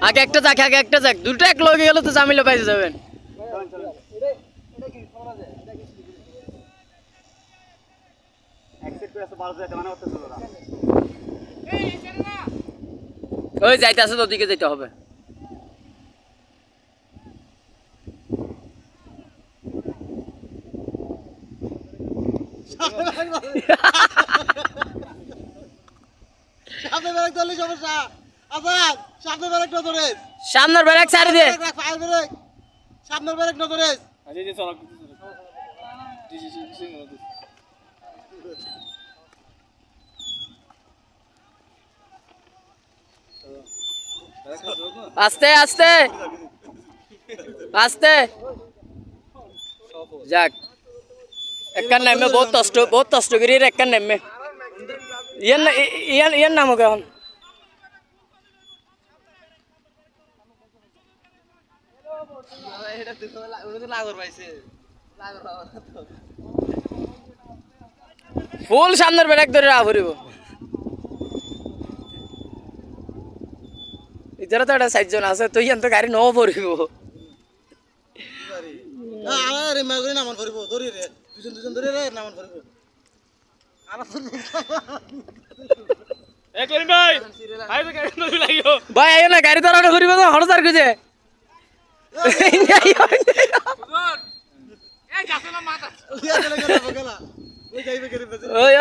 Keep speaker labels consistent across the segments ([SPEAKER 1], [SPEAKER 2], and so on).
[SPEAKER 1] আগে একটা যাক দুটো এক লগে গেলে তো জামিলা পাইতে যাবেন। ওই যাইতে আছে তো ওদিকে যেতে হবে। সামনের ব্রেক ছাড়ি দে।
[SPEAKER 2] সামনের ব্রেক না ধরে
[SPEAKER 1] আস্তে আস্তে আস্তে যাক একখান নামে বহুত কষ্ট করি একখান নামে ইয়ার নাম হোক এখন ফুল সামনের ব্রেক ধরে আভরিব ইধারে তো একটা 60 জন আছে তুই তো গাড়ি ন পড়িব
[SPEAKER 2] আরে মাগুরি নামান পড়িব ধরি রে দুজন ধরে রে নামান পড়িব
[SPEAKER 3] এ করিম ভাই আই তো গাড়ি ধরে লাগিও
[SPEAKER 1] ভাই আইও না গাড়ি ধরাটা করিব তো হড়জার কইছে
[SPEAKER 3] এ যাচ্ছে না মাথা
[SPEAKER 2] ওই যাইবে করিম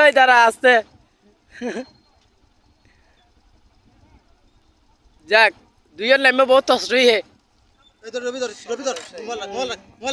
[SPEAKER 1] ওই দাঁড়া আস্তে যাক দুইয়ের নামে বহুত কষ্ট হই হে
[SPEAKER 2] এই তো রবি ধর মোবাইল